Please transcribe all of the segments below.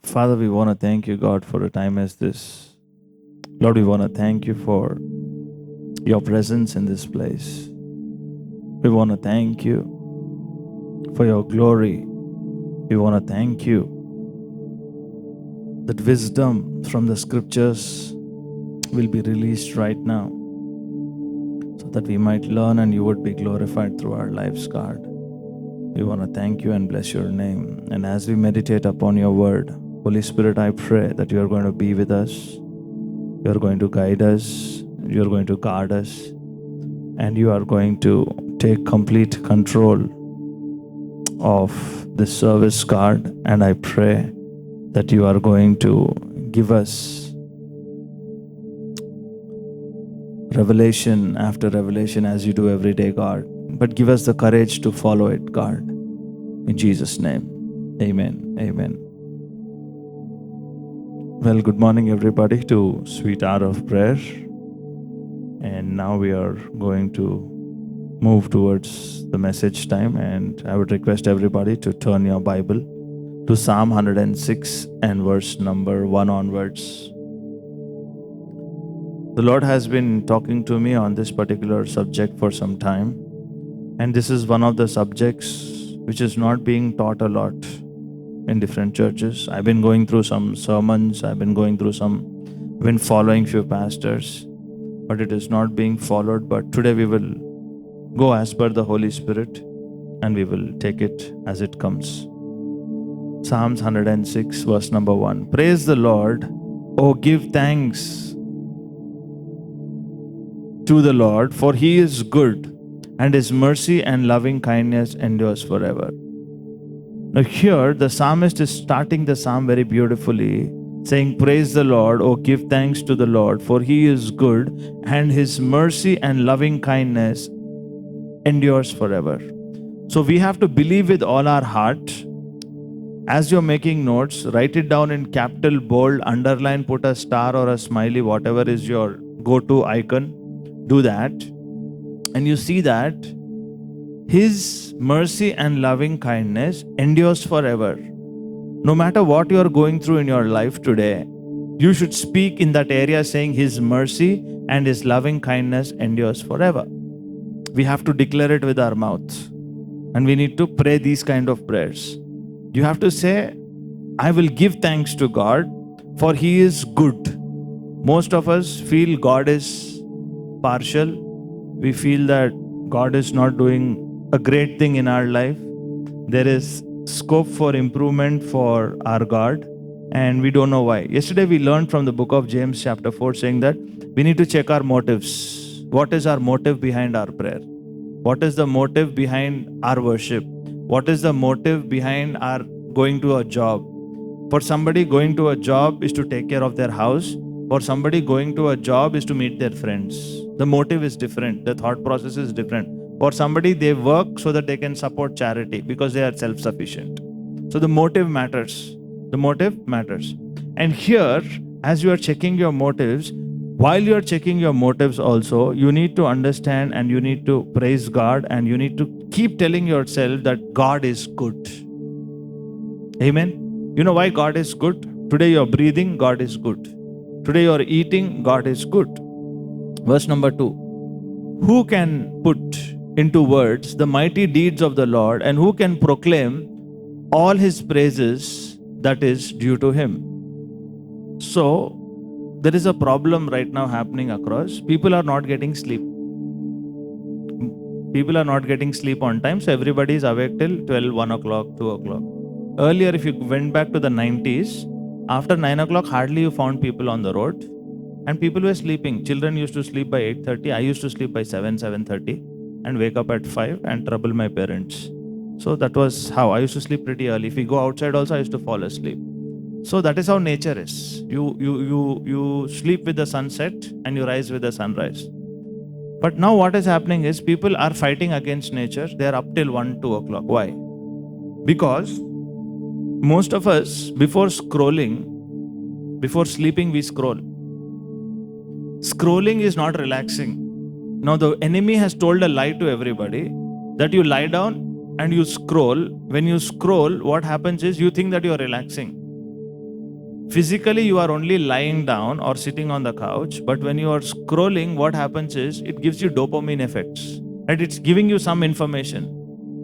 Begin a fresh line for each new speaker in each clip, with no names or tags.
Father, we want to thank you, God, for a time as this. Lord, we want to thank you for your presence in this place. We want to thank you for your glory. We want to thank you that wisdom from the scriptures will be released right now so that we might learn and you would be glorified through our lives, God. We want to thank you and bless your name. And as we meditate upon your word, Holy Spirit, I pray that you are going to be with us. You are going to guide us. You are going to guard us. And you are going to take complete control of this service, God. And I pray that you are going to give us revelation after revelation as you do every day, God. But give us the courage to follow it, God. In Jesus' name, amen. Amen. Well, good morning, everybody, to Sweet Hour of Prayer. And now we are going to move towards the message time. And I would request everybody to turn your Bible to Psalm 106 and verse number 1 onwards. The Lord has been talking to me on this particular subject for some time. And this is one of the subjects which is not being taught a lot in different churches. I've been going through some sermons. I've been following few pastors, but it is not being followed. But today we will go as per the Holy Spirit and we will take it as it comes. Psalms 106 verse number 1. Praise the Lord. Oh, give thanks to the Lord, for he is good, and his mercy and loving kindness endures forever. Now here the psalmist is starting the psalm very beautifully, saying, praise the Lord, oh give thanks to the Lord, for he is good, and his mercy and loving kindness endures forever. So we have to believe with all our heart. As you're making notes, write it down in capital, bold, underline, put a star or a smiley, whatever is your go-to icon. Do that. And you see that his mercy and loving kindness endures forever. No matter what you are going through in your life today, you should speak in that area saying his mercy and his loving kindness endures forever. We have to declare it with our mouth. And we need to pray these kind of prayers. You have to say, I will give thanks to God, for he is good. Most of us feel God is partial. We feel that God is not doing a great thing in our life. There is scope for improvement for our God, and we don't know why. Yesterday we learned from the book of James chapter 4 saying that we need to check our motives. What is our motive behind our prayer? What is the motive behind our worship? What is the motive behind our going to a job? For somebody, going to a job is to take care of their house. For somebody, going to a job is to meet their friends. The motive is different. The thought process is different. For somebody, they work so that they can support charity because they are self-sufficient. So the motive matters. The motive matters. And here, as you are checking your motives, while you are checking your motives also, you need to understand and you need to praise God and you need to keep telling yourself that God is good. Amen. You know why God is good? Today you are breathing, God is good. Today you are eating, God is good. Verse number 2. Who can put into words the mighty deeds of the Lord, and who can proclaim all his praises that is due to him? So, there is a problem right now happening across. People are not getting sleep. People are not getting sleep on time, so everybody is awake till 12, 1 o'clock, 2 o'clock. Earlier, if you went back to the 90s, after 9 o'clock, hardly you found people on the road. And people were sleeping. Children used to sleep by 8:30. I used to sleep by 7:30 and wake up at 5 and trouble my parents. So that was how I used to sleep pretty early. If we go outside also, I used to fall asleep. So that is how nature is. You sleep with the sunset and you rise with the sunrise. But now what is happening is people are fighting against nature. They are up till 1, 2 o'clock. Why? Because most of us, before sleeping, we scroll. Scrolling is not relaxing. Now the enemy has told a lie to everybody that you lie down and you scroll. When you scroll, what happens is you think that you are relaxing. Physically, you are only lying down or sitting on the couch, but when you are scrolling, what happens is it gives you dopamine effects. Right? It's giving you some information.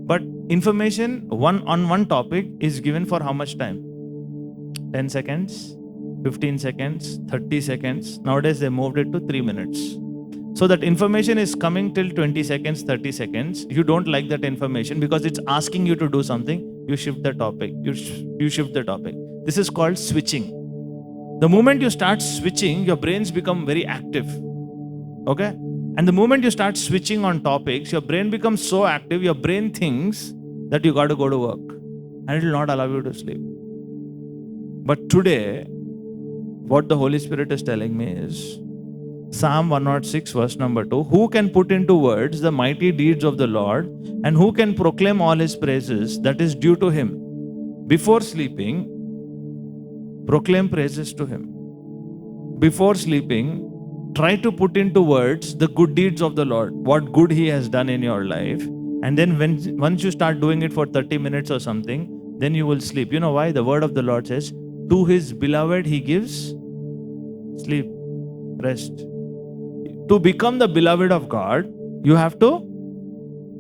But information on one topic is given for how much time? 10 seconds, 15 seconds, 30 seconds. Nowadays, they moved it to 3 minutes. So that information is coming till 20 seconds, 30 seconds. You don't like that information because it's asking you to do something. You shift the topic. You shift the topic. This is called switching. The moment you start switching, your brains become very active. Okay? And the moment you start switching on topics, your brain becomes so active, your brain thinks that you got to go to work. And it will not allow you to sleep. But today, what the Holy Spirit is telling me is Psalm 106, verse number 2. Who can put into words the mighty deeds of the Lord, and who can proclaim all his praises that is due to him? Before sleeping, proclaim praises to him. Before sleeping, try to put into words the good deeds of the Lord, what good he has done in your life. And then once you start doing it for 30 minutes or something, then you will sleep. You know why? The word of the Lord says, to his beloved he gives sleep, rest. To become the beloved of God, you have to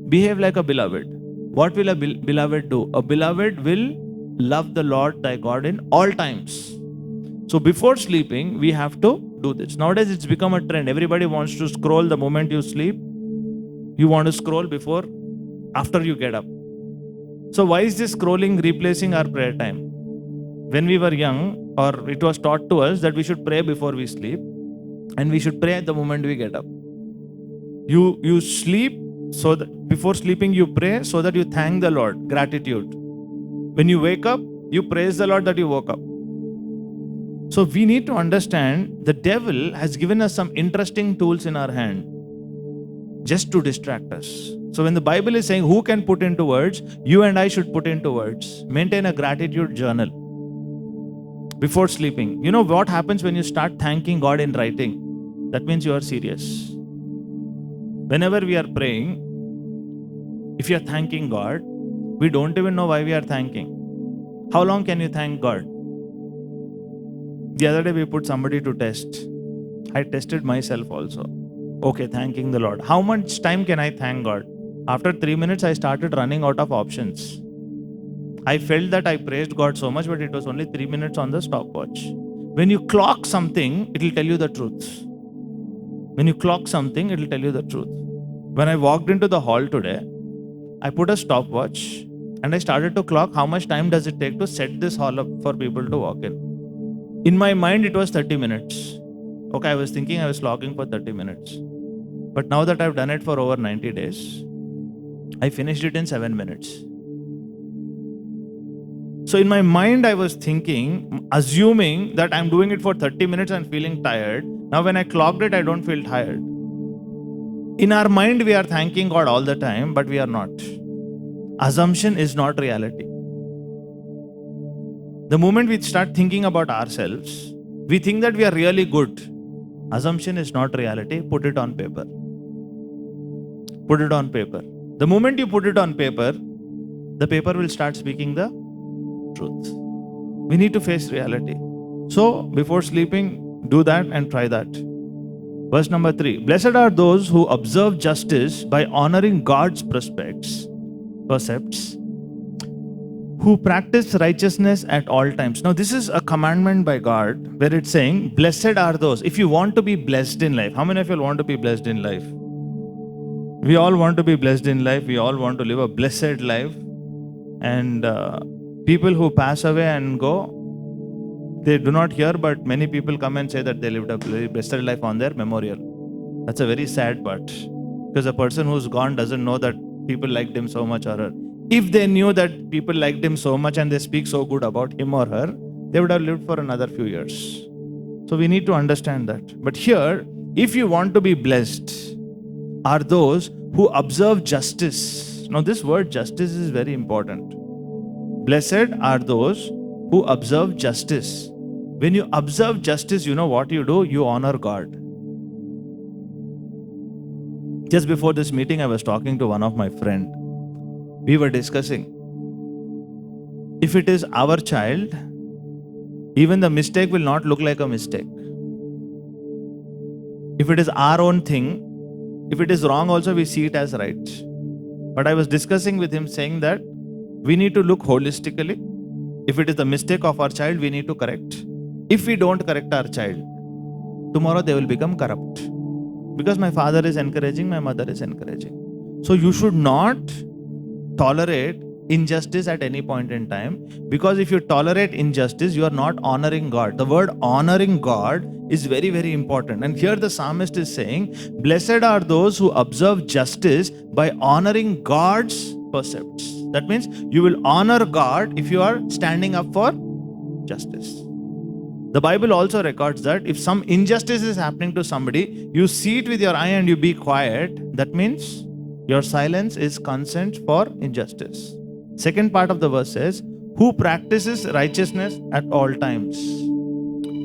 behave like a beloved. What will a beloved do? A beloved will love the Lord thy God in all times. So before sleeping, we have to do this. Nowadays, it's become a trend. Everybody wants to scroll the moment you sleep. You want to scroll after you get up. So why is this scrolling replacing our prayer time? When we were young, or it was taught to us that we should pray before we sleep, and we should pray at the moment we get up. You sleep, so that before sleeping you pray so that you thank the Lord, gratitude. When you wake up, you praise the Lord that you woke up. So we need to understand the devil has given us some interesting tools in our hand just to distract us. So when the Bible is saying who can put into words, you and I should put into words. Maintain a gratitude journal before sleeping. You know what happens when you start thanking God in writing? That means you are serious. Whenever we are praying, if you are thanking God, we don't even know why we are thanking. How long can you thank God? The other day we put somebody to test. I tested myself also. Okay, thanking the Lord. How much time can I thank God? After 3 minutes, I started running out of options. I felt that I praised God so much, but it was only 3 minutes on the stopwatch. When you clock something, it will tell you the truth. When you clock something, it will tell you the truth. When I walked into the hall today, I put a stopwatch and I started to clock how much time does it take to set this hall up for people to walk in. In my mind, it was 30 minutes. Okay, I was thinking I was clocking for 30 minutes. But now that I've done it for over 90 days, I finished it in 7 minutes. So in my mind, I was thinking, assuming that I'm doing it for 30 minutes and feeling tired. Now when I clocked it, I don't feel tired. In our mind, we are thanking God all the time, but we are not. Assumption is not reality. The moment we start thinking about ourselves, we think that we are really good. Assumption is not reality. Put it on paper. Put it on paper. The moment you put it on paper, the paper will start speaking the truth. We need to face reality. So, before sleeping, do that and try that. Verse number 3. Blessed are those who observe justice by honoring God's precepts, who practice righteousness at all times. Now, this is a commandment by God where it's saying, blessed are those. If you want to be blessed in life, how many of you want to be blessed in life? We all want to be blessed in life. We all want to live a blessed life. And people who pass away and go, they do not hear, but many people come and say that they lived a very blessed life on their memorial. That's a very sad part. Because a person who's gone doesn't know that people liked him so much or her. If they knew that people liked him so much and they speak so good about him or her, they would have lived for another few years. So we need to understand that. But here, if you want to be blessed, are those who observe justice. Now this word justice is very important. Blessed are those who observe justice. When you observe justice, you know what you do? You honor God. Just before this meeting, I was talking to one of my friends. We were discussing, if it is our child, Even the mistake will not look like a mistake. If it is our own thing, if it is wrong also, we see it as right. But I was discussing with him saying that we need to look holistically. If it is the mistake of our child, we need to correct. If we don't correct our child, tomorrow they will become corrupt. Because my father is encouraging, my mother is encouraging. So you should not tolerate injustice at any point in time, because if you tolerate injustice, you are not honoring God. The word honoring God is very, very important. And here the psalmist is saying, blessed are those who observe justice by honoring God's precepts. That means you will honor God if you are standing up for justice. The Bible also records that if some injustice is happening to somebody, you see it with your eye and you be quiet. That means your silence is consent for injustice. Second part of the verse says, who practices righteousness at all times.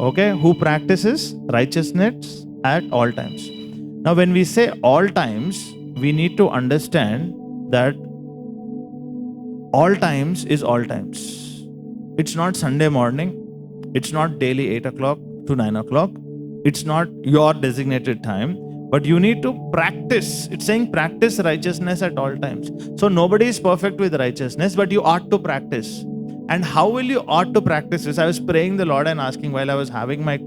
Okay, who practices righteousness at all times. Now, when we say all times, we need to understand that all times is all times. It's not Sunday morning. It's not daily 8 o'clock to 9 o'clock. It's not your designated time. But you need to practice. It's saying practice righteousness at all times. So nobody is perfect with righteousness, but you ought to practice. And how will you ought to practice this? I was praying the Lord and asking while I was having my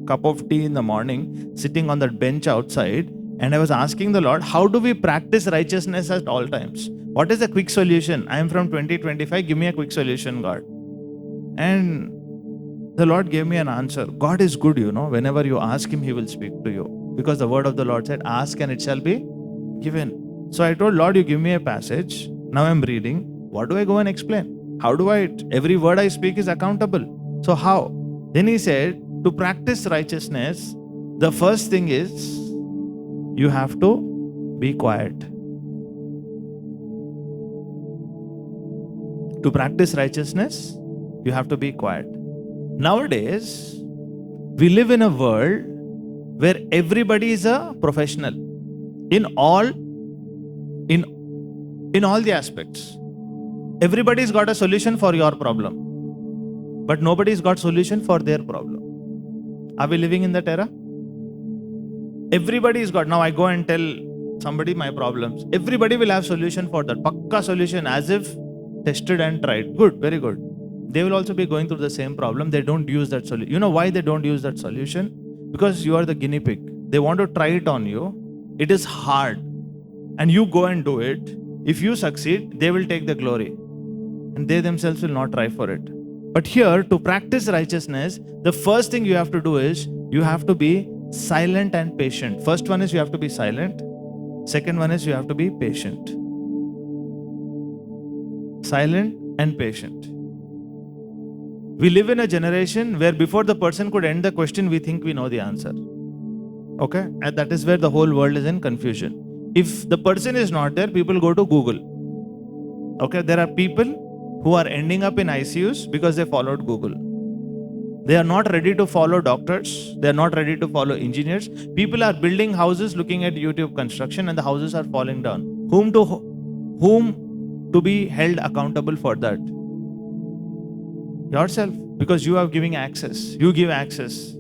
cup of tea in the morning, sitting on that bench outside, and I was asking the Lord, how do we practice righteousness at all times? What is the quick solution? I am from 2025. Give me a quick solution, God. And the Lord gave me an answer. God is good, Whenever you ask Him, He will speak to you. Because the word of the Lord said, ask and it shall be given. So I told Lord, you give me a passage. Now I'm reading. What do I go and explain? How do I? Every word I speak is accountable. So how? Then He said, to practice righteousness, the first thing is you have to be quiet. To practice righteousness, you have to be quiet. Nowadays, we live in a world where everybody is a professional in all the aspects. Everybody's got a solution for your problem, but nobody's got solution for their problem. Are we living in that era? Everybody's got. Now I go and tell somebody my problems. Everybody will have solution for that. Pakka solution, as if tested and tried. Good, very good. They will also be going through the same problem. They don't use that solution. You know why they don't use that solution? Because you are the guinea pig. They want to try it on you. It is hard. And you go and do it. If you succeed, they will take the glory. And they themselves will not try for it. But here, to practice righteousness, the first thing you have to do is, you have to be silent and patient. First one is you have to be silent. Second one is you have to be patient. Silent and patient. We live in a generation where before the person could end the question, we think we know the answer. Okay? And that is where the whole world is in confusion. If the person is not there, people go to Google. Okay? There are people who are ending up in ICUs because they followed Google. They are not ready to follow doctors. They are not ready to follow engineers. People are building houses looking at YouTube construction and the houses are falling down. Whom to be held accountable for that? Yourself, because you are giving access. You give access.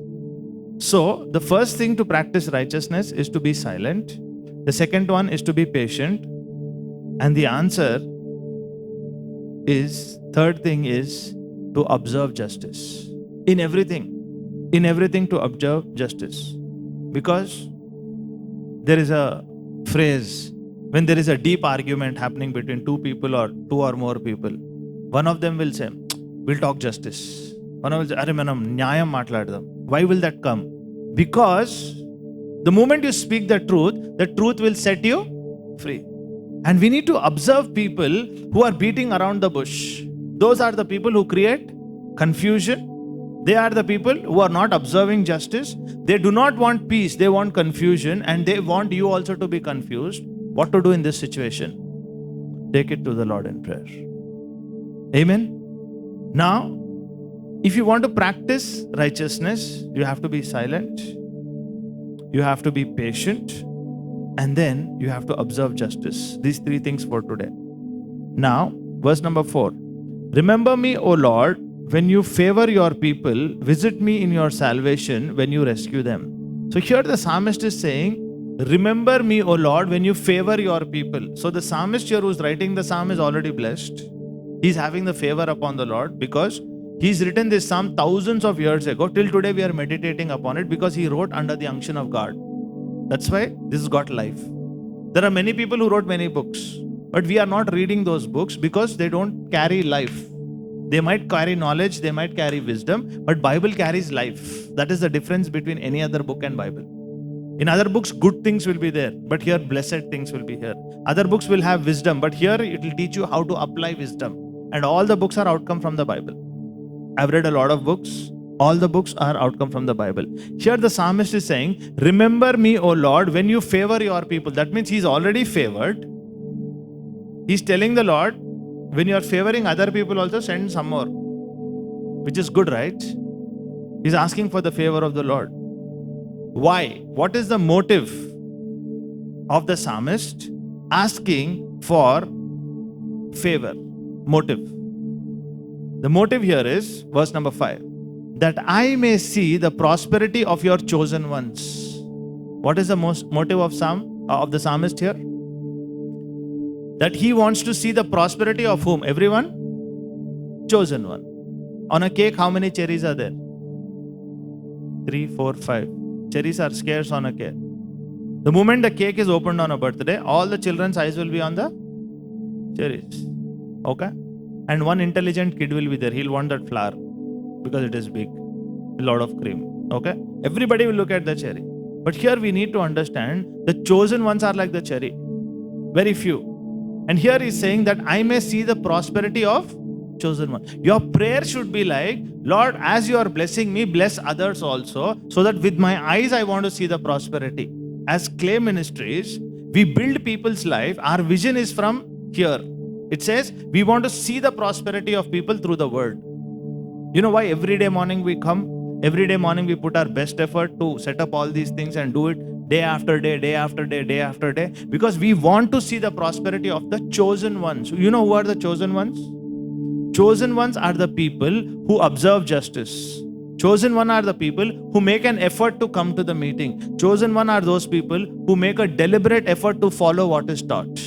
So, the first thing to practice righteousness is to be silent. The second one is to be patient. And the answer is, third thing is to observe justice. In everything to observe justice. Because there is a phrase, when there is a deep argument happening between two people or two or more people, one of them will say, we'll talk justice. One of them will say, nyayam matladam. Why will that come? Because the moment you speak the truth will set you free. And we need to observe people who are beating around the bush. Those are the people who create confusion. They are the people who are not observing justice. They do not want peace. They want confusion. And they want you also to be confused. What to do in this situation? Take it to the Lord in prayer. Amen. Now, if you want to practice righteousness, you have to be silent. You have to be patient. And then you have to observe justice. These three things for today. Now, verse number 4. Remember me, O Lord, when you favor your people, visit me in your salvation when you rescue them. So here the psalmist is saying, remember me, O Lord, when you favor your people. So the psalmist here who's writing the psalm is already blessed. He's having the favor upon the Lord because he's written this psalm thousands of years ago. Till today we are meditating upon it because he wrote under the unction of God. That's why this has got life. There are many people who wrote many books, but we are not reading those books because they don't carry life. They might carry knowledge, they might carry wisdom, but Bible carries life. That is the difference between any other book and Bible. In other books, good things will be there, but here blessed things will be here. Other books will have wisdom, but here it will teach you how to apply wisdom. And all the books are outcome from the Bible. I've read a lot of books. All the books are outcome from the Bible. Here the psalmist is saying, remember me, O Lord, when you favor your people. That means he's already favored. He's telling the Lord, when you are favoring other people also, send some more. Which is good, right? He's asking for the favor of the Lord. Why? What is the motive of the psalmist asking for favor? Motive. The motive here is verse number 5. That I may see the prosperity of your chosen ones. What is the motive of the psalmist here? That he wants to see the prosperity of whom? Everyone? Chosen one. On a cake, how many cherries are there? 3, 4, 5. Cherries are scarce on a cake. The moment the cake is opened on a birthday, all the children's eyes will be on the cherries. Okay? And one intelligent kid will be there. He'll want that flower because it is big. A lot of cream. Okay? Everybody will look at the cherry. But here we need to understand the chosen ones are like the cherry. Very few. And here he's saying that I may see the prosperity of chosen one. Your prayer should be like, Lord, as you are blessing me, bless others also, so that with my eyes I want to see the prosperity. As Clay Ministries, we build people's life. Our vision is from here. It says we want to see the prosperity of people through the word. You know why every day morning we come? Every day morning we put our best effort to set up all these things and do it day after day, day after day, day after day. Because we want to see the prosperity of the chosen ones. You know who are the chosen ones? Chosen ones are the people who observe justice. Chosen one are the people who make an effort to come to the meeting. Chosen one are those people who make a deliberate effort to follow what is taught.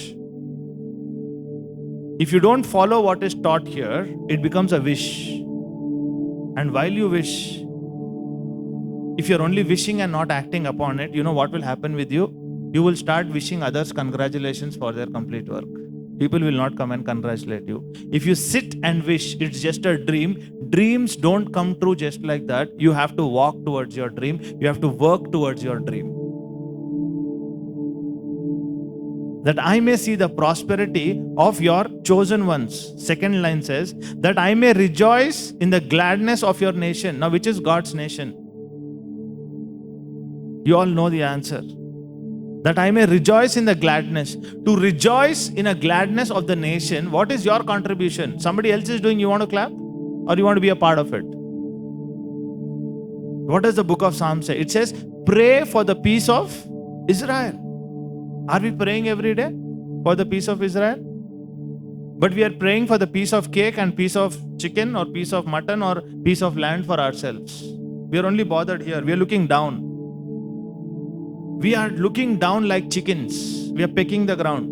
If you don't follow what is taught here, it becomes a wish. And while you wish, if you're only wishing and not acting upon it, you know what will happen with you? You will start wishing others congratulations for their complete work. People will not come and congratulate you. If you sit and wish, it's just a dream. Dreams don't come true just like that. You have to walk towards your dream. You have to work towards your dream. That I may see the prosperity of your chosen ones. Second line says, that I may rejoice in the gladness of your nation. Now, which is God's nation? You all know the answer. That I may rejoice in the gladness. To rejoice in a gladness of the nation, what is your contribution? Somebody else is doing, you want to clap? Or you want to be a part of it? What does the book of Psalms say? It says, pray for the peace of Israel. Are we praying every day for the peace of Israel? But we are praying for the piece of cake and piece of chicken or piece of mutton or piece of land for ourselves. We are only bothered here. We are looking down. We are looking down like chickens. We are pecking the ground.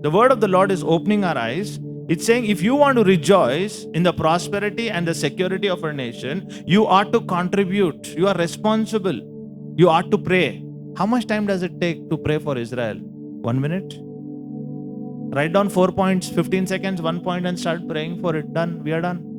The word of the Lord is opening our eyes. It's saying if you want to rejoice in the prosperity and the security of our nation, you ought to contribute. You are responsible. You ought to pray. How much time does it take to pray for Israel? 1 minute? Write down 4 points, 15 seconds, 1 point and start praying for it. Done. We are done.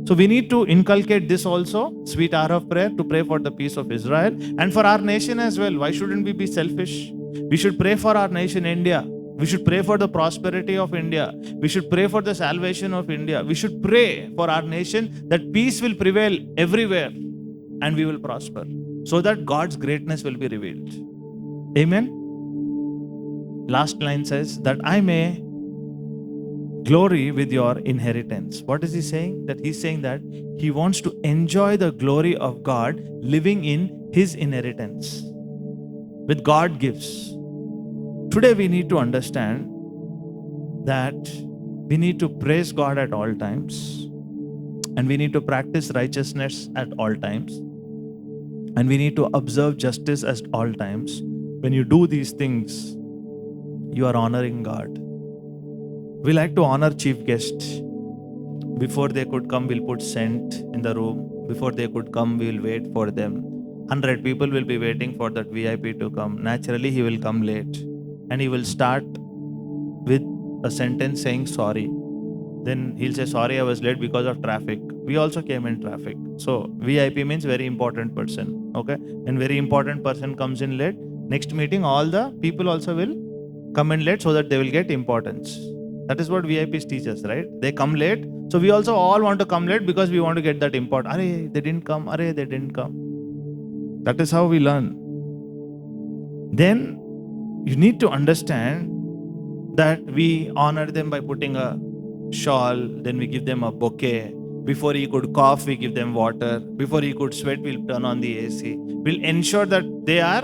So we need to inculcate this also, sweet hour of prayer, to pray for the peace of Israel and for our nation as well. Why shouldn't we be selfish? We should pray for our nation, India. We should pray for the prosperity of India. We should pray for the salvation of India. We should pray for our nation that peace will prevail everywhere and we will prosper, so that God's greatness will be revealed. Amen. Last line says that I may glory with your inheritance. What is he saying? That he's saying that he wants to enjoy the glory of God living in his inheritance. With God gives. Today we need to understand that we need to praise God at all times. and we need to practice righteousness at all times, and we need to observe justice at all times. When you do these things, you are honoring God. We like to honor chief guests. Before they could come, we'll put scent in the room. Before they could come, we'll wait for them. 100 people will be waiting for that VIP to come. Naturally, he will come late. And he will start with a sentence saying sorry. Then he'll say, sorry, I was late because of traffic. We also came in traffic. So VIP means very important person. Okay? And very important person comes in late. Next meeting, all the people also will come in late so that they will get importance. That is what VIPs teach us, right? They come late. So we also all want to come late because we want to get that importance. Arey, they didn't come. Arey, they didn't come. That is how we learn. Then you need to understand that we honor them by putting a shawl. Then we give them a bouquet. Before he could cough, we give them water. Before he could sweat, we'll turn on the AC. We'll ensure that they are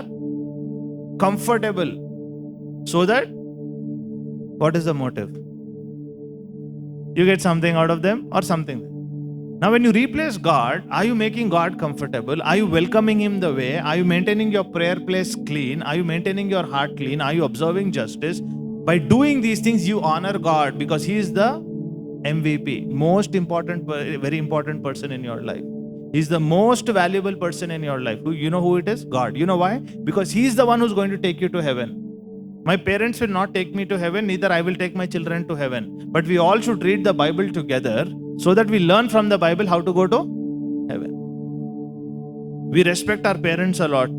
comfortable. So that, what is the motive? You get something out of them or something. Now when you replace God, are you making God comfortable? Are you welcoming Him the way? Are you maintaining your prayer place clean? Are you maintaining your heart clean? Are you observing justice? By doing these things, you honor God because He is the MVP, most important, very important person in your life. He's the most valuable person in your life. You know who it is? God. You know why? Because He's the one who's going to take you to heaven. My parents will not take me to heaven, neither I will take my children to heaven. But we all should read the Bible together so that we learn from the Bible how to go to heaven. We respect our parents a lot.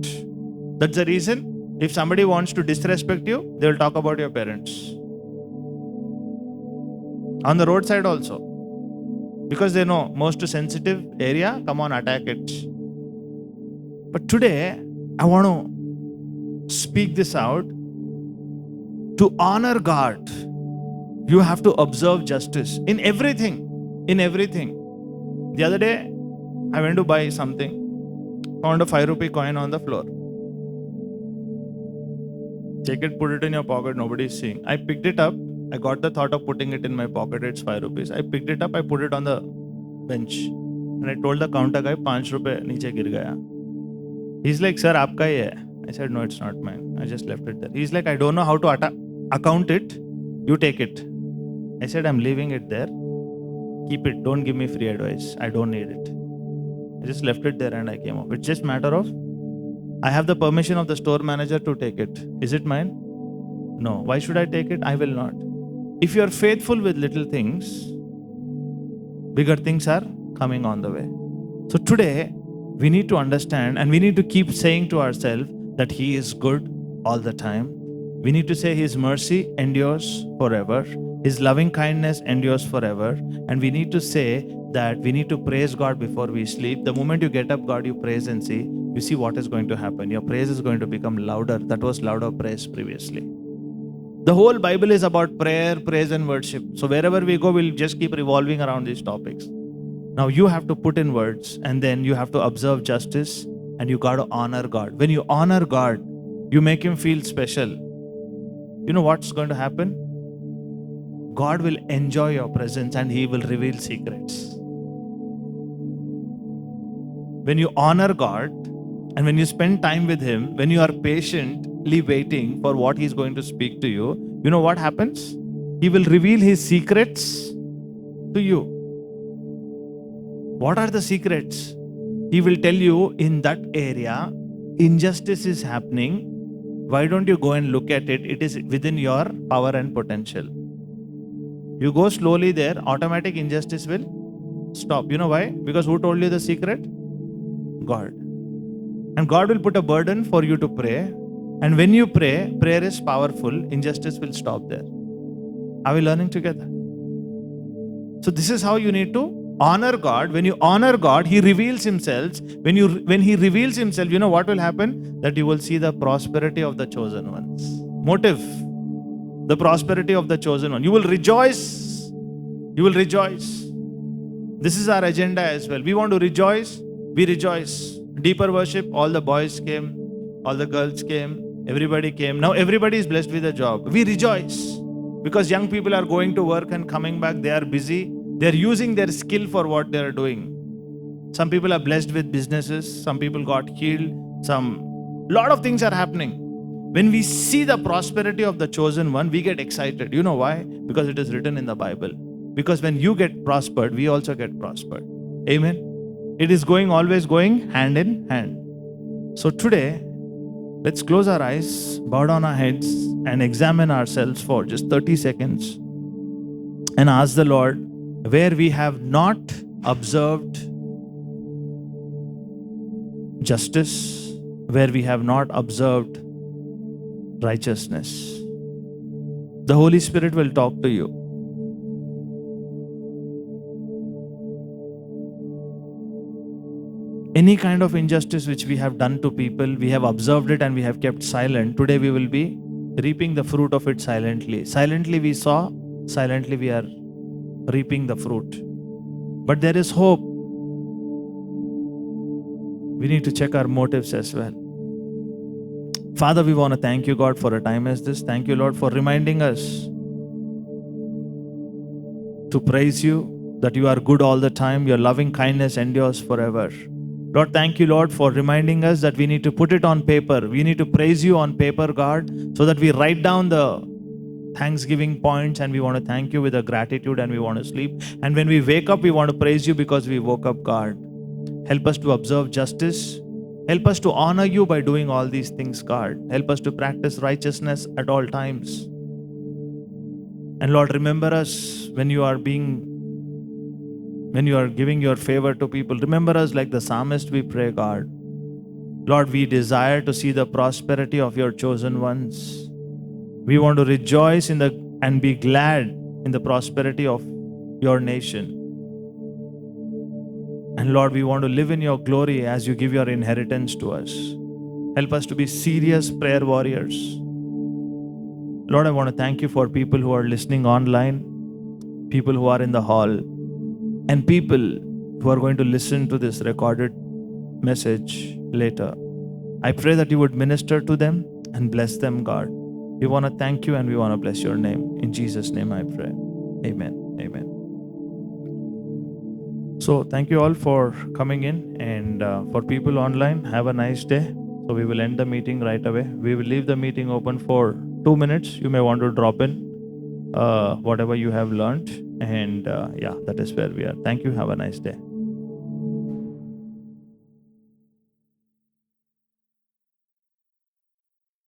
That's the reason if somebody wants to disrespect you, they will talk about your parents. On the roadside also. Because they know most sensitive area, come on, attack it. But today, I want to speak this out. To honor God, you have to observe justice in everything. In everything. The other day, I went to buy something. Found a 5 rupee coin on the floor. Take it, put it in your pocket, nobody is seeing. I picked it up. I got the thought of putting it in my pocket. It's 5 rupees. I picked it up, I put it on the bench. And I told the counter guy, 5 rupees niche gir gaya. He's like, sir, aapka hi hai. I said, no, it's not mine. I just left it there. He's like, I don't know how to account it. You take it. I said, I'm leaving it there. Keep it. Don't give me free advice. I don't need it. I just left it there and I came off. It's just matter of, I have the permission of the store manager to take it. Is it mine? No. Why should I take it? I will not. If you are faithful with little things, bigger things are coming on the way. So today, we need to understand and we need to keep saying to ourselves that He is good all the time. We need to say His mercy endures forever. His loving kindness endures forever. And we need to say that we need to praise God before we sleep. The moment you get up, God, you praise and see, you see what is going to happen. Your praise is going to become louder. That was louder praise previously. The whole Bible is about prayer, praise and worship. So wherever we go, we'll just keep revolving around these topics. Now you have to put in words and then you have to observe justice and you got to honor God. When you honor God, you make Him feel special. You know what's going to happen? God will enjoy your presence and He will reveal secrets. When you honor God and when you spend time with Him, when you are patiently waiting for what He's going to speak to you, you know what happens? He will reveal His secrets to you. What are the secrets? He will tell you in that area, injustice is happening. Why don't you go and look at it? It is within your power and potential. You go slowly there, automatic injustice will stop. You know why? Because who told you the secret? God. And God will put a burden for you to pray. And when you pray, prayer is powerful, injustice will stop there. Are we learning together? So this is how you need to honor God. When you honor God, He reveals Himself. When He reveals Himself, you know what will happen? That you will see the prosperity of the chosen ones. Motive. The prosperity of the chosen one. You will rejoice. You will rejoice. This is our agenda as well. We want to rejoice. We rejoice. Deeper worship. All the boys came. All the girls came. Everybody came. Now everybody is blessed with a job. We rejoice. Because young people are going to work and coming back. They are busy. They're using their skill for what they're doing. Some people are blessed with businesses. Some people got healed. Lot of things are happening. When we see the prosperity of the chosen one, we get excited. You know why? Because it is written in the Bible. Because when you get prospered, we also get prospered. Amen. It is always going hand in hand. So today, let's close our eyes, bow down our heads, and examine ourselves for just 30 seconds and ask the Lord where we have not observed justice, where we have not observed righteousness. The Holy Spirit will talk to you. Any kind of injustice which we have done to people, we have observed it and we have kept silent. Today we will be reaping the fruit of it silently. Silently we saw, silently we are reaping the fruit. But there is hope. We need to check our motives as well. Father, we want to thank you, God, for a time as this. Thank you, Lord, for reminding us to praise you, that you are good all the time. Your loving kindness endures forever. Lord, thank you, Lord, for reminding us that we need to put it on paper. We need to praise you on paper, God, so that we write down the thanksgiving points and we want to thank you with a gratitude and we want to sleep. And when we wake up, we want to praise you because we woke up, God. Help us to observe justice. Help us to honor you by doing all these things, God. Help us to practice righteousness at all times. And Lord, remember us when you are giving your favor to people. Remember us like the psalmist, we pray, God. Lord, we desire to see the prosperity of your chosen ones. We want to rejoice and be glad in the prosperity of your nation. And Lord, we want to live in your glory as you give your inheritance to us. Help us to be serious prayer warriors. Lord, I want to thank you for people who are listening online, people who are in the hall, and people who are going to listen to this recorded message later. I pray that you would minister to them and bless them, God. We want to thank you and we want to bless your name. In Jesus' name I pray. Amen. Amen. So thank you all for coming in, and for people online, have a nice day. So we will end the meeting right away. We will leave the meeting open for 2 minutes. You may want to drop in whatever you have learned, and that is where we are. Thank you. Have a nice day.